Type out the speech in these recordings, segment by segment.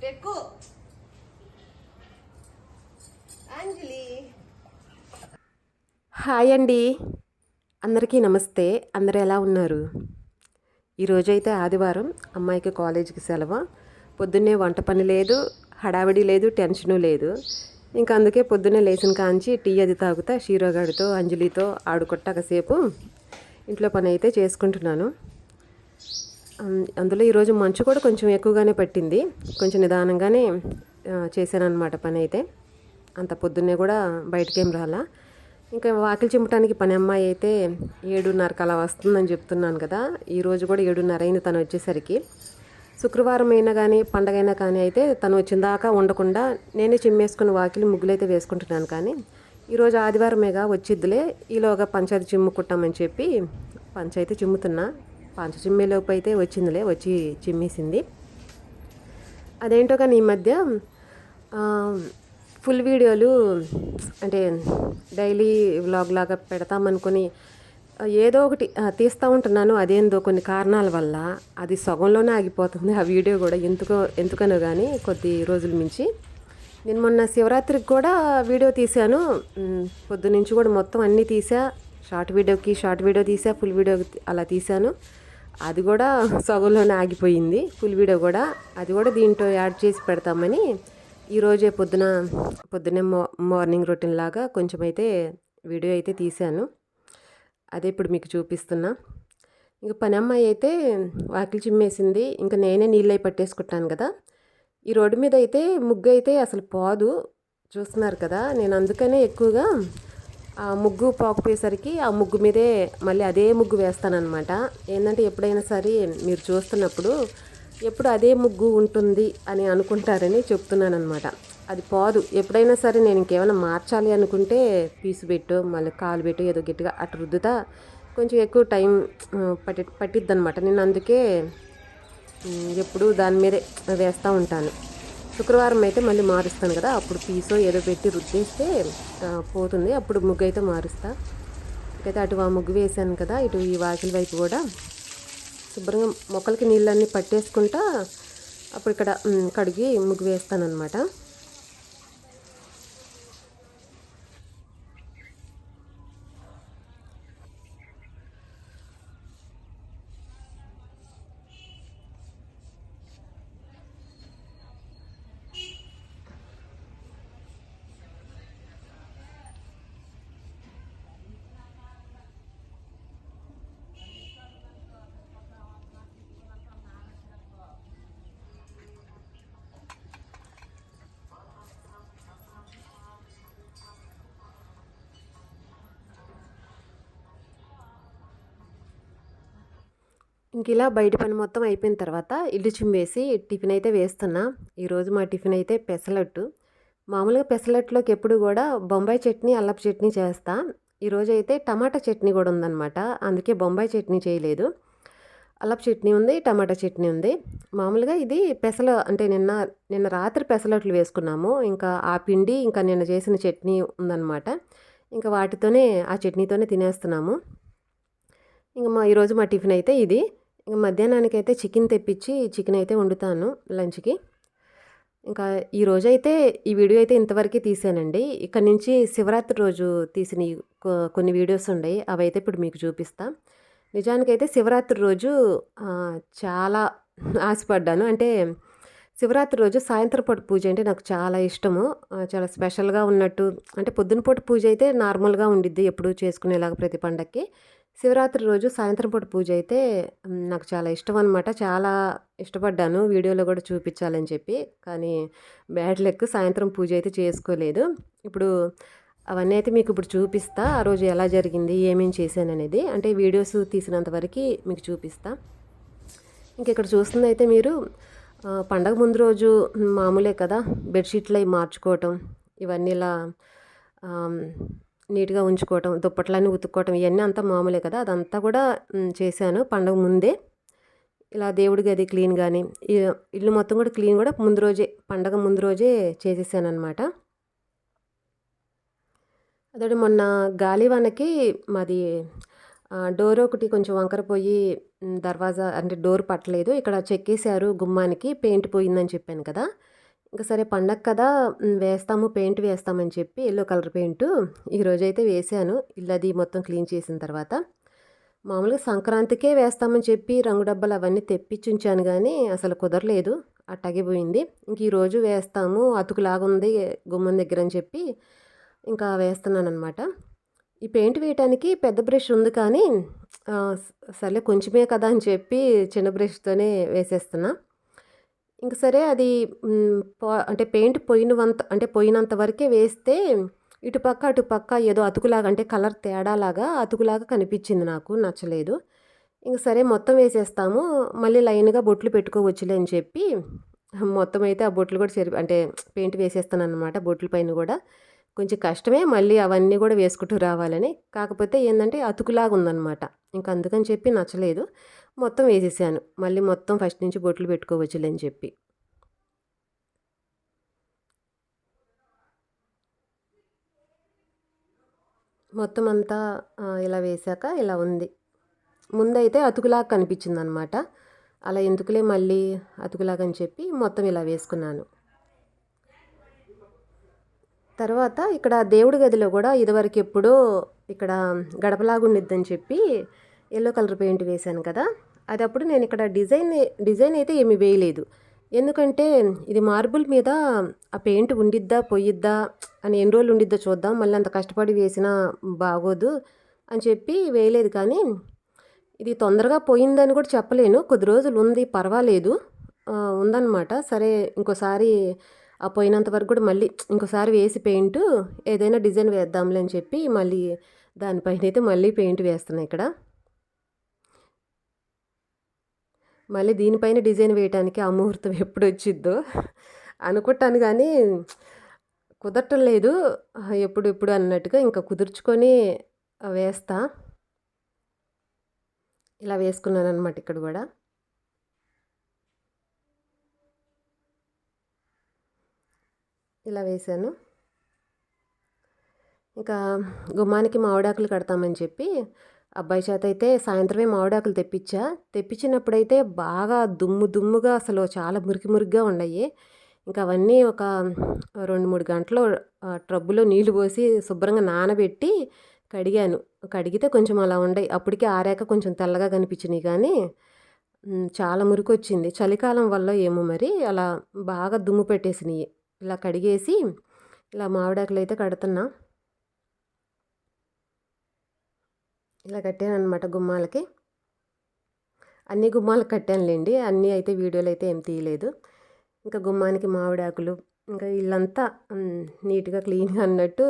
ఎక్కు అంజలి. హాయ్ అండి, అందరికీ నమస్తే. అందరు ఎలా ఉన్నారు? ఈరోజైతే ఆదివారం, అమ్మాయికి కాలేజీకి సెలవు. పొద్దున్నే వంట పని లేదు, హడావిడి లేదు, టెన్షను లేదు. ఇంకా అందుకే పొద్దున్నే లేచిన కాంచి టీ అది తాగుతా షీరోగాడితో అంజలితో ఆడుకొట్ట కాసేపు ఇంట్లో పని అయితే చేసుకుంటున్నాను. అందులో ఈరోజు మంచు కూడా కొంచెం ఎక్కువగానే పట్టింది. కొంచెం నిదానంగానే చేశాను అనమాట పని అయితే. అంత పొద్దున్నే కూడా బయటకేం రాలా. ఇంకా వాకిలి చిమ్మటానికి పని అమ్మాయి అయితే 7:30కి అలా వస్తుందని చెప్తున్నాను కదా. ఈరోజు కూడా 7:30 అయింది తను వచ్చేసరికి. శుక్రవారం అయినా కానీ పండగ అయినా కానీ అయితే తను వచ్చిన దాకా ఉండకుండా నేనే చిమ్మేసుకుని వాకిలి ముగ్గులు అయితే వేసుకుంటున్నాను. కానీ ఈరోజు ఆదివారమేగా వచ్చిద్దులే, ఈలోగా పంచాయతీ చిమ్ముకుంటామని చెప్పి పంచాయతీ చిమ్ముతున్నా. పంచ చిమ్మేలోపు అయితే వచ్చిందిలే, వచ్చి చిమ్మేసింది. అదేంటో కానీ ఈ మధ్య ఫుల్ వీడియోలు అంటే డైలీ వ్లాగ్ లాగా పెడతామనుకొని ఏదో ఒకటి తీస్తూ ఉంటున్నాను. అదేందో కొన్ని కారణాల వల్ల అది సగంలోనే ఆగిపోతుంది ఆ వీడియో కూడా. ఎందుకనో కానీ కొద్ది రోజుల మించి నేను మొన్న శివరాత్రికి కూడా వీడియో తీశాను. పొద్దునుంచి కూడా మొత్తం అన్నీ తీసా. షార్ట్ వీడియో తీసా, ఫుల్ వీడియో అలా తీశాను. అది కూడా సగంలోనే ఆగిపోయింది ఫుల్ వీడియో కూడా. అది కూడా దీంట్లో యాడ్ చేసి పెడతామని ఈరోజే పొద్దున్నే మార్నింగ్ రొటీన్ లాగా కొంచెం అయితే వీడియో అయితే తీశాను. అదే ఇప్పుడు మీకు చూపిస్తున్నా. ఇంక పని అమ్మాయి అయితే వాకిలి చిమ్మేసింది. ఇంకా నేనే నీళ్ళు అయి పట్టేసుకుంటాను కదా. ఈ రోడ్డు మీద అయితే ముగ్గు అయితే అసలు పోదు, చూస్తున్నారు కదా. నేను అందుకనే ఎక్కువగా ఆ ముగ్గు పోకపోయేసరికి ఆ ముగ్గు మీదే మళ్ళీ అదే ముగ్గు వేస్తానన్నమాట. ఏంటంటే ఎప్పుడైనా సరే మీరు చూస్తున్నప్పుడు ఎప్పుడు అదే ముగ్గు ఉంటుంది అని అనుకుంటారని చెప్తున్నాను అనమాట. అది పోదు. ఎప్పుడైనా సరే నేను ఇంకేమైనా మార్చాలి అనుకుంటే పీసు పెట్టు, మళ్ళీ కాలు పెట్టు, ఏదో గట్టిగా అటు రుద్దుతా కొంచెం ఎక్కువ టైం పట్టిద్ది అనమాట. నేను అందుకే ఎప్పుడు దాని మీదే వేస్తూ ఉంటాను. శుక్రవారం అయితే మళ్ళీ మారుస్తాను కదా, అప్పుడు పీసో ఏదో పెట్టి రుద్దేస్తే పోతుంది. అప్పుడు ముగ్గు అయితే మారుస్తా. అయితే అటు ఆ ముగ్గు వేసాను కదా, ఇటు ఈ వాకిలి వైపు కూడా శుభ్రంగా మొక్కలకి నీళ్ళన్నీ పట్టేసుకుంటా అప్పుడు ఇక్కడ కడిగి ముగ్గు వేస్తాను అనమాట. ఇంక ఇలా బయట పని మొత్తం అయిపోయిన తర్వాత ఇల్లు చిమ్మేసి టిఫిన్ అయితే వేస్తున్నా. ఈరోజు మా టిఫిన్ అయితే పెసలట్టు. మామూలుగా పెసలట్టులోకి ఎప్పుడు కూడా బొంబాయి చట్నీ, అల్లపు చట్నీ చేస్తా. ఈరోజు అయితే టమాటా చట్నీ కూడా ఉందన్నమాట. అందుకే బొంబాయి చట్నీ చేయలేదు. అల్లపు చట్నీ ఉంది, టమాటా చట్నీ ఉంది. మామూలుగా ఇది అంటే నిన్న రాత్రి పెసలట్లు వేసుకున్నాము. ఇంకా ఆ పిండి ఇంకా నిన్న చేసిన చట్నీ ఉందన్నమాట. ఇంకా వాటితోనే ఆ చట్నీతోనే తినేస్తున్నాము. ఇంకా ఈరోజు మా టిఫిన్ అయితే ఇది. ఇంక మధ్యాహ్నానికి అయితే చికెన్ తెప్పించి చికెన్ అయితే వండుతాను లంచ్కి. ఇంకా ఈరోజైతే ఈ వీడియో అయితే ఇంతవరకే తీసానండి. ఇక్కడ నుంచి శివరాత్రి రోజు తీసిన కొన్ని వీడియోస్ ఉన్నాయి, అవి అయితే ఇప్పుడు మీకు చూపిస్తా. నిజానికైతే శివరాత్రి రోజు చాలా ఆశపడ్డాను. అంటే శివరాత్రి రోజు సాయంత్రం పూట పూజ అంటే నాకు చాలా ఇష్టము. చాలా స్పెషల్గా ఉన్నట్టు. అంటే పొద్దున పూట పూజ అయితే నార్మల్గా ఉండిద్ది ఎప్పుడు చేసుకునేలాగా ప్రతి పండక్కి. శివరాత్రి రోజు సాయంత్రం పూట పూజ అయితే నాకు చాలా ఇష్టం అనమాట. చాలా ఇష్టపడ్డాను వీడియోలో కూడా చూపించాలని చెప్పి. కానీ బ్యాడ్ లక్, సాయంత్రం పూజ అయితే చేసుకోలేదు. ఇప్పుడు అవన్నీ అయితే మీకు ఇప్పుడు చూపిస్తా. ఆ రోజు ఎలా జరిగింది, ఏమేమి చేశాను అనేది. అంటే వీడియోస్ తీసినంత వరకు మీకు చూపిస్తా. ఇంకెక్కడ చూస్తుంది అయితే మీరు పండగ ముందు రోజు మామూలే కదా, బెడ్షీట్లు అవి మార్చుకోవటం, ఇవన్నీ ఇలా నీట్గా ఉంచుకోవటం, దుప్పట్లన్నీ ఉతుక్కోవటం, ఇవన్నీ అంతా మామూలే కదా. అదంతా కూడా చేశాను పండగ ముందే. ఇలా దేవుడి గది క్లీన్ కానీ ఇల్లు మొత్తం కూడా క్లీన్ కూడా ముందు రోజే, పండగ ముందు రోజే చేసేసాను అనమాట. అదే మొన్న గాలివానకి మాది డోర్ ఒకటి కొంచెం వంకర పోయి దర్వాజా అంటే డోర్ పట్టలేదు. ఇక్కడ చెక్కేశారు గుమ్మానికి, పెయింట్ పోయిందని చెప్పాను కదా. ఇంకా సరే పండగ కదా వేస్తాము పెయింట్ వేస్తామని చెప్పి ఎల్లో కలర్ పెయింటు ఈరోజైతే వేసాను. ఇల్లు అది మొత్తం క్లీన్ చేసిన తర్వాత. మామూలుగా సంక్రాంతికే వేస్తామని చెప్పి రంగు డబ్బాలు అవన్నీ తెప్పించుంచాను కానీ అసలు కుదరలేదు. అట్టాగే పోయింది. ఇంక ఈరోజు వేస్తాము అతుకులాగుంది గుమ్మం దగ్గర అని చెప్పి ఇంకా వేస్తున్నానన్నమాట. ఈ పెయింట్ వేయటానికి పెద్ద బ్రష్ ఉంది కానీ సర్లే కొంచెమే కదా అని చెప్పి చిన్న బ్రష్‌తోనే వేసేస్తున్నా. ఇంక సరే అది అంటే పెయింట్ పోయినంత వరకే వేస్తే ఇటుపక్క, అటుపక్క ఏదో అతుకులాగా అంటే కలర్ తేడాలాగా అతుకులాగా కనిపించింది నాకు. నచ్చలేదు. ఇంక సరే మొత్తం వేసేస్తాము. మళ్ళీ లైన్‌గా బొట్లు పెట్టుకోవచ్చులే అని చెప్పి మొత్తం అయితే ఆ బొట్లు కూడా అంటే పెయింట్ వేసేస్తానన్నమాట బొట్ల పైన కూడా. కొంచెం కష్టమే మళ్ళీ అవన్నీ కూడా వేసుకుంటూ రావాలని. కాకపోతే ఏందంటే అతుకులాగా ఉందన్నమాట. ఇంక అందుకని చెప్పి నచ్చలేదు. మొత్తం వేసేసాను. మళ్ళీ మొత్తం ఫస్ట్ నుంచి బొట్లు పెట్టుకోవచ్చులే అని చెప్పి. మొత్తం అంతా ఇలా వేశాక ఇలా ఉంది. ముందైతే అతుకులాగా కనిపించిందనమాట. అలా ఎందుకులే మళ్ళీ అతుకులాగా అని చెప్పి మొత్తం ఇలా వేసుకున్నాను. తర్వాత ఇక్కడ దేవుడి గదిలో కూడా ఇదివరకు ఎప్పుడో ఇక్కడ గడపలాగా ఉండిద్దని చెప్పి ఎల్లో కలర్ పెయింట్ వేశాను కదా. అది అప్పుడు నేను ఇక్కడ డిజైన్ అయితే ఏమీ వేయలేదు. ఎందుకంటే ఇది మార్బుల్ మీద ఆ పెయింట్ ఉండిద్దా పోయిద్దా అని ఎన్ని రోజులు ఉండిద్దో చూద్దాం మళ్ళీ అంత కష్టపడి వేసినా బాగోదు అని చెప్పి వేయలేదు. కానీ ఇది తొందరగా పోయిందని కూడా చెప్పలేను. కొద్ది రోజులు ఉంది పర్వాలేదు ఉందన్నమాట. సరే ఇంకోసారి ఆ పోయినంత వరకు కూడా మళ్ళీ ఇంకోసారి వేసి పెయింట్ ఏదైనా డిజైన్ వేద్దాంలే అని చెప్పి మళ్ళీ దానిపైన అయితే మళ్ళీ పెయింట్ వేస్తున్నాను ఇక్కడ. మళ్ళీ దీనిపైన డిజైన్ వేయడానికి ఆ ముహూర్తం ఎప్పుడు వచ్చిద్దో అనుకుంటాను కానీ కుదరటం లేదు. ఎప్పుడు అన్నట్టుగా ఇంకా కుదుర్చుకొని వేస్తా. ఇలా వేసుకున్నాను అనమాట ఇక్కడ కూడా. ఇలా వేసాను. ఇంకా గుమ్మానికి మామిడాకులు కడతామని చెప్పి అబ్బాయి చేత అయితే సాయంత్రమే మామిడాకులు తెప్పించినప్పుడైతే బాగా దుమ్ముగా అసలు చాలా మురికిగా ఉన్నాయి. ఇంకా అవన్నీ ఒక 2-3 గంటలు ట్రబ్బులో నీళ్లు పోసి శుభ్రంగా నానబెట్టి కడిగాను. కడిగితే కొంచెం అలా ఉండయి. అప్పటికే ఆరాక కొంచెం తెల్లగా కనిపించినాయి కానీ చాలా మురికొచ్చింది. చలికాలం వల్ల ఏమో మరి అలా బాగా దుమ్ము పెట్టేసినాయి. ఇలా కడిగేసి ఇలా మామిడాకులు అయితే కడుతున్నా. ఇలా కట్టానమాట గుమ్మాలకి. అన్ని గుమ్మాలకు కట్టానులేండి. అన్నీ అయితే వీడియోలు అయితే ఏం తీయలేదు. ఇంకా గుమ్మానికి మామిడాకులు ఇంకా ఇల్లంతా నీట్గా క్లీన్గా అన్నట్టు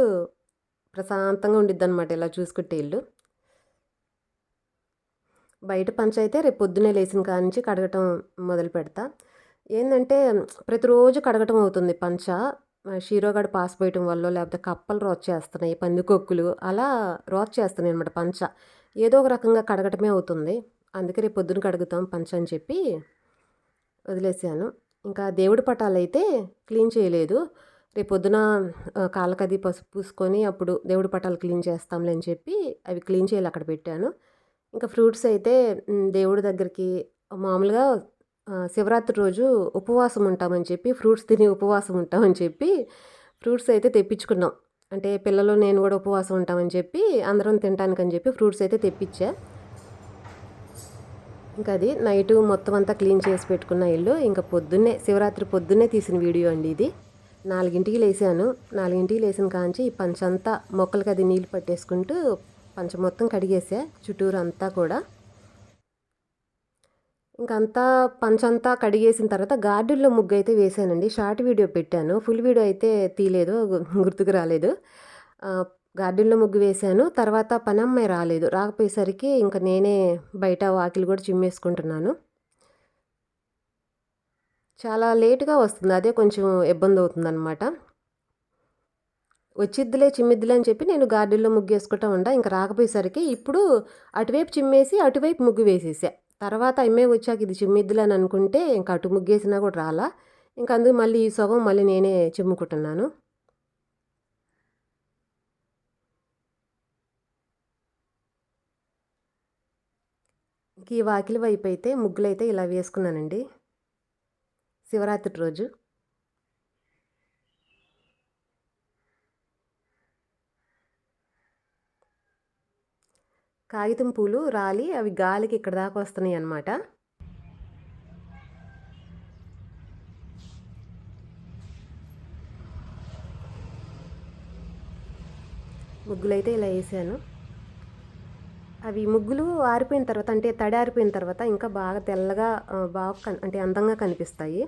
ప్రశాంతంగా ఉండిద్ది అనమాట ఇలా చూసుకుంటే ఇల్లు. బయట పంచ అయితే రేపు పొద్దున్నే లేచిన కాడ నుంచి కడగటం మొదలు పెడతా. ఏంటంటే ప్రతిరోజు కడగటం అవుతుంది పంచ. షీరోగాడు పాస్ పోయటం వల్ల లేకపోతే కప్పలు రోచ్ చేస్తున్నాయి పందికొక్కులు అలా రోచ్ చేస్తున్నాయి అనమాట పంచ. ఏదో ఒక రకంగా కడగటమే అవుతుంది. అందుకే రేపు పొద్దున కడుగుతాం పంచ అని చెప్పి వదిలేసాను. ఇంకా దేవుడి పటాలు అయితే క్లీన్ చేయలేదు. రేపు పొద్దున కాళ్ళకది పసుపు పూసుకొని అప్పుడు దేవుడి పటాలు క్లీన్ చేస్తాంలే అని చెప్పి అవి క్లీన్ చేయాలి అక్కడ పెట్టాను. ఇంకా ఫ్రూట్స్ అయితే దేవుడి దగ్గరికి మామూలుగా శివరాత్రి రోజు ఉపవాసం ఉంటామని చెప్పి ఫ్రూట్స్ తిని ఉపవాసం ఉంటామని చెప్పి ఫ్రూట్స్ అయితే తెప్పించుకున్నాం. అంటే పిల్లలు నేను కూడా ఉపవాసం ఉంటామని చెప్పి అందరం తినటానికని చెప్పి ఫ్రూట్స్ అయితే తెప్పించా. ఇంకా అది నైటు మొత్తం అంతా క్లీన్ చేసి పెట్టుకున్న ఇల్లు. ఇంకా పొద్దున్నే శివరాత్రి పొద్దున్నే తీసిన వీడియో అండి ఇది. 4ంటికి లేసాను. 4ంటికి లేసిన కాంచి ఈ పంచంతా మొక్కలకి అది నీళ్ళు పట్టేసుకుంటూ పంచ మొత్తం కడిగేసా చుట్టూరు అంతా కూడా. ఇంకంతా పంచంతా కడిగేసిన తర్వాత గార్డెన్లో ముగ్గు అయితే వేసానండి. షార్ట్ వీడియో పెట్టాను. ఫుల్ వీడియో అయితే తీయలేదు, గుర్తుకు రాలేదు. గార్డెన్లో ముగ్గు వేశాను. తర్వాత పనమ్మాయి రాలేదు. రాకపోయేసరికి ఇంకా నేనే బయట వాకిలి కూడా చిమ్మేసుకుంటున్నాను. చాలా లేటుగా వస్తుంది. అదే కొంచెం ఇబ్బంది అవుతుందన్నమాట. వచ్చిద్దిలే చిమ్మిద్దిలే అని చెప్పి నేను గార్డెన్లో ముగ్గు వేసుకుంటా ఉండా. ఇంకా రాకపోయేసరికి ఇప్పుడు అటువైపు చిమ్మేసి అటువైపు ముగ్గు వేసేసా. తర్వాత అమ్మాయి వచ్చాక ఇది చిమ్మిద్దిలే అని అనుకుంటే ఇంకా అటు ముగ్గేసినా కూడా రాలా. ఇంకా అందుకు మళ్ళీ ఈ సగం మళ్ళీ నేనే చిమ్ముకుంటున్నాను. ఈ వాకిలి వైపు అయితే ముగ్గులైతే ఇలా వేసుకున్నానండి శివరాత్రి రోజు. కాగితం పూలు రాలి అవి గాలికి ఇక్కడ దాకా వస్తున్నాయి అన్నమాట. ముగ్గులైతే ఇలా వేసాను. అవి ముగ్గులు ఆరిపోయిన తర్వాత అంటే తడి ఆరిపోయిన తర్వాత ఇంకా బాగా తెల్లగా బాగా అంటే అందంగా కనిపిస్తాయి.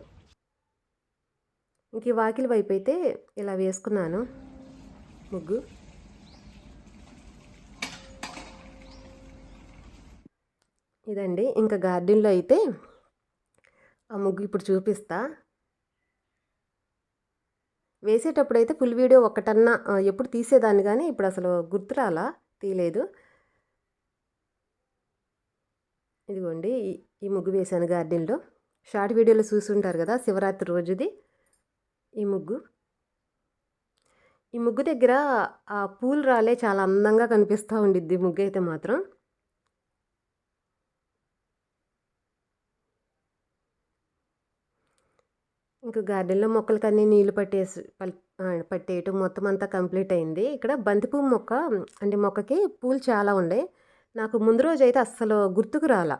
ఇంక ఈ వాకిలి వైపు అయితే ఇలా వేసుకున్నాను ముగ్గు. ఇదండి ఇంకా గార్డెన్లో అయితే ఆ ముగ్గు ఇప్పుడు చూపిస్తా. వేసేటప్పుడు అయితే ఫుల్ వీడియో ఒకటన్నా ఎప్పుడు తీసేదాన్ని కానీ ఇప్పుడు అసలు గుర్తురాలా, తీయలేదు. ఇదిగోండి ఈ ముగ్గు వేశాను గార్డెన్లో. షార్ట్ వీడియోలో చూసుంటారు కదా, శివరాత్రి రోజుది ఈ ముగ్గు. ఈ ముగ్గు దగ్గర ఆ పూలు రాలే చాలా అందంగా కనిపిస్తూ ఉండిద్ది ముగ్గు అయితే మాత్రం. ఇంకా గార్డెన్లో మొక్కలకన్నీ నీళ్లు పట్టేయటం మొత్తం అంతా కంప్లీట్ అయింది. ఇక్కడ బంతిపువ్వు మొక్క అంటే మొక్కకి పూలు చాలా ఉండే. నాకు ముందు రోజు అయితే అస్సలు గుర్తుకు రాలా.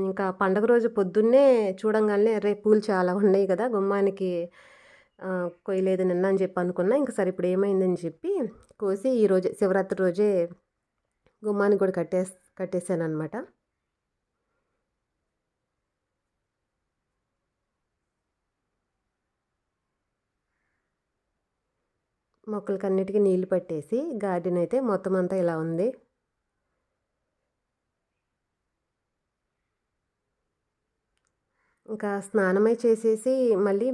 ఇంకా పండగ రోజు పొద్దున్నే చూడంగానే రేపు పూలు చాలా ఉన్నాయి కదా గుమ్మానికి కొయ్యలేదు నిన్న అని చెప్పి అనుకున్నా. ఇంకా సరే ఇప్పుడు ఏమైందని చెప్పి కోసి ఈరోజే శివరాత్రి రోజే గుమ్మానికి కూడా కట్టేసాను అనమాట. మొక్కలకన్నిటికీ నీళ్లు పట్టేసి గార్డెన్ అయితే మొత్తం అంతా ఇలా ఉంది. ఇంకా స్నానమై చేసేసి మళ్ళీ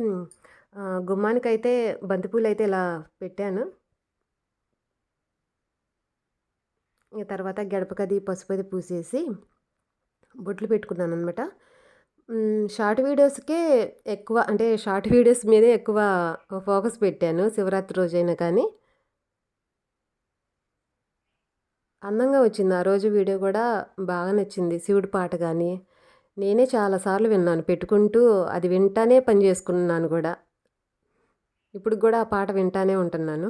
గుమ్మానికైతే బంతిపూలు అయితే ఇలా పెట్టాను. ఇక తర్వాత గడపకది పసుపది పూసేసి బొట్లు పెట్టుకున్నాను అనమాట. షార్ట్ వీడియోస్కే ఎక్కువ అంటే షార్ట్ వీడియోస్ మీదే ఎక్కువ ఫోకస్ పెట్టాను శివరాత్రి రోజైనా కానీ అందంగా వచ్చింది. ఆ రోజు వీడియో కూడా బాగా నచ్చింది. శివుడి పాట కానీ నేనే చాలాసార్లు విన్నాను పెట్టుకుంటూ, అది వింటానే పని చేసుకున్నాను కూడా. ఇప్పుడు కూడా ఆ పాట వింటానే ఉంటున్నాను.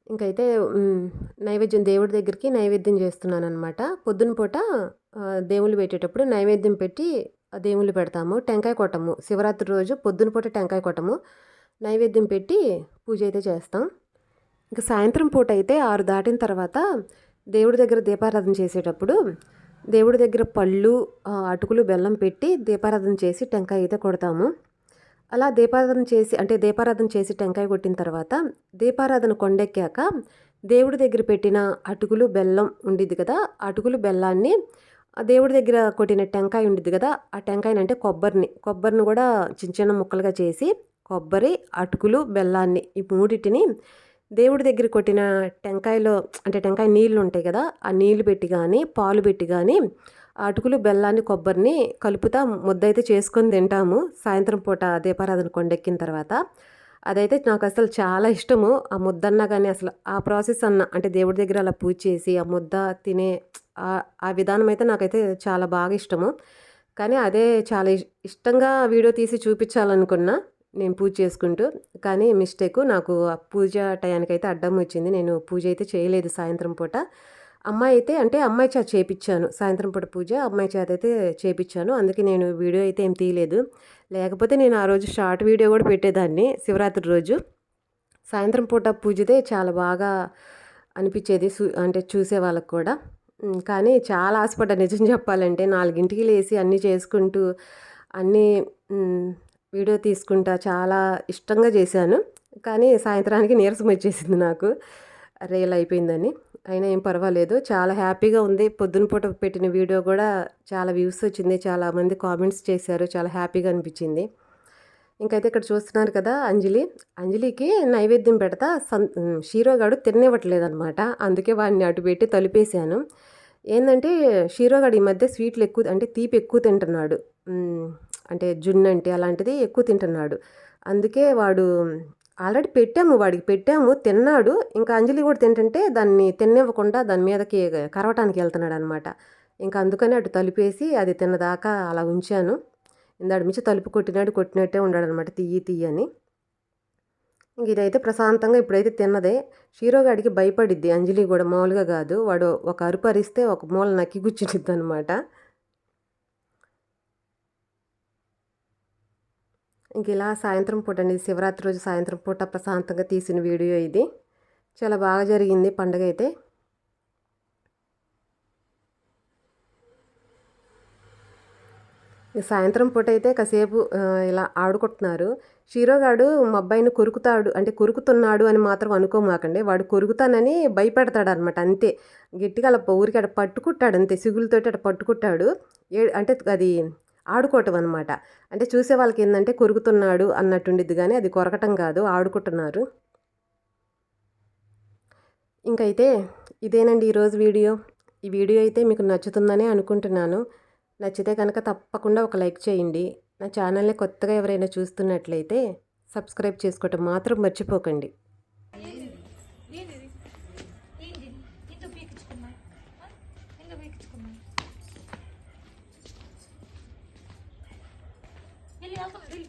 ఇంకైతే నైవేద్యం దేవుడి దగ్గరికి నైవేద్యం చేస్తున్నాను అనమాట. పొద్దున పూట దేవుళ్ళు పెట్టేటప్పుడు నైవేద్యం పెట్టి దేవుళ్ళు పెడతాము. టెంకాయ కొట్టము శివరాత్రి రోజు పొద్దున పూట టెంకాయ కొట్టము, నైవేద్యం పెట్టి పూజ అయితే చేస్తాం. ఇంకా సాయంత్రం పూట అయితే 6 దాటిన తర్వాత దేవుడి దగ్గర దీపారాధన చేసేటప్పుడు దేవుడి దగ్గర పళ్ళు అటుకులు బెల్లం పెట్టి దీపారాధన చేసి టెంకాయ అయితే కొడతాము. అలా దీపారాధన చేసి టెంకాయ కొట్టిన తర్వాత దీపారాధన కొండెక్కాక దేవుడి దగ్గర పెట్టిన అటుకులు బెల్లం ఉండిద్ది కదా, అటుకులు బెల్లాన్ని దేవుడి దగ్గర కొట్టిన టెంకాయ ఉండిద్ది కదా, ఆ టెంకాయని అంటే కొబ్బరిని కూడా చిన్న చిన్న ముక్కలుగా చేసి కొబ్బరి అటుకులు బెల్లాన్ని ఈ మూడింటిని దేవుడి దగ్గర కొట్టిన టెంకాయలో అంటే టెంకాయ నీళ్ళు ఉంటాయి కదా, ఆ నీళ్ళు పెట్టి కానీ పాలు పెట్టి కానీ అటుకులు బెల్లాన్ని కొబ్బరిని కలుపుతా ముద్ద అయితే చేసుకొని తింటాము సాయంత్రం పూట దీపారాధన కొండెక్కిన తర్వాత. అదైతే నాకు అసలు చాలా ఇష్టము. ఆ ముద్దన్నా కానీ అసలు ఆ ప్రాసెస్ అంటే దేవుడి దగ్గర అలా పూజ చేసి ఆ ముద్ద తినే ఆ విధానం అయితే నాకైతే చాలా బాగా ఇష్టము. కానీ అదే చాలా ఇష్టంగా వీడియో తీసి చూపించాలనుకున్నా నేను పూజ చేసుకుంటూ, కానీ మిస్టేక్ నాకు ఆ పూజ టయానికైతే అడ్డం వచ్చింది. నేను పూజ అయితే చేయలేదు సాయంత్రం పూట. అమ్మాయి చేత చేపించాను సాయంత్రం పూట పూజ, అమ్మాయి చేత అయితే చేపించాను. అందుకే నేను వీడియో అయితే ఏం తీయలేదు. లేకపోతే నేను ఆ రోజు షార్ట్ వీడియో కూడా పెట్టేదాన్ని శివరాత్రి రోజు. సాయంత్రం పూట పూజదే చాలా బాగా అనిపించేది అంటే చూసే వాళ్ళకు కూడా. కానీ చాలా ఆశపడ్డా నిజం చెప్పాలంటే, 4ంటికి లేచి అన్నీ చేసుకుంటూ అన్నీ వీడియో తీసుకుంటా చాలా ఇష్టంగా చేశాను. కానీ సాయంత్రానికి నీరసం వచ్చేసింది నాకు, రియల్ అయిపోయిందని. అయినా ఏం పర్వాలేదు, చాలా హ్యాపీగా ఉంది. పొద్దున పూట పెట్టిన వీడియో కూడా చాలా వ్యూస్ వచ్చింది, చాలామంది కామెంట్స్ చేశారు, చాలా హ్యాపీగా అనిపించింది. ఇంకైతే ఇక్కడ చూస్తున్నారు కదా అంజలికి నైవేద్యం పెడతా షీరోగాడు తిననివ్వట్లేదనమాట. అందుకే వాడిని అటు పెట్టి తలుపేశాను. ఏంటంటే షీరోగాడు ఈ మధ్య స్వీట్లు ఎక్కువ అంటే తీపి ఎక్కువ తింటున్నాడు, అంటే జున్ను అంటే అలాంటిది ఎక్కువ తింటున్నాడు. అందుకే వాడు ఆల్రెడీ వాడికి పెట్టాము తిన్నాడు. ఇంకా అంజలి కూడా తింటుంటే దాన్ని తినివ్వకుండా దాని మీదకి కరవటానికి వెళ్తున్నాడు అనమాట. ఇంకా అందుకని అటు తలుపేసి అది తిన్నదాకా అలా ఉంచాను. ఇందాడు మించి తలుపు కొట్టినట్టే ఉన్నాడు అనమాట, తీయి అని. ఇంక ఇదైతే ప్రశాంతంగా ఇప్పుడైతే తిన్నదే. షీరోగాడికి భయపడిద్ది అంజలి కూడా, మామూలుగా కాదు. వాడు ఒక అరుపు అరిస్తే ఒక మూల నక్కి కూర్చునిద్ది అనమాట. ఇంక ఇలా సాయంత్రం పూట అండి, శివరాత్రి రోజు సాయంత్రం పూట ప్రశాంతంగా తీసిన వీడియో ఇది. చాలా బాగా జరిగింది పండుగ అయితే. సాయంత్రం పూట అయితే కాసేపు ఇలా ఆడుకుంటున్నారు. షీరోగాడు మా అబ్బాయిని కొరుకుతాడు, అంటే కొరుకుతున్నాడు అని మాత్రం అనుకోమాకండి. వాడు కొరుకుతానని భయపెడతాడనమాట అంతే. గట్టిగా అలా ఊరికి అట పట్టుకుంటాడు అంతే, సిగులతోటి అట పట్టుకుంటాడు. అంటే అది ఆడుకోవటం అనమాట. అంటే చూసే వాళ్ళకి ఏంటంటే కొరుకుతున్నాడు అన్నట్టుండిద్ది, కానీ అది కొరకటం కాదు, ఆడుకుంటున్నారు. ఇంకైతే ఇదేనండి ఈరోజు వీడియో. ఈ వీడియో అయితే మీకు నచ్చుతుందనే అనుకుంటున్నాను. నచ్చితే కనుక తప్పకుండా ఒక లైక్ చేయండి. నా ఛానల్ని కొత్తగా ఎవరైనా చూస్తున్నట్లయితే సబ్స్క్రైబ్ చేసుకోవటం మాత్రం మర్చిపోకండి. వెళ్ళి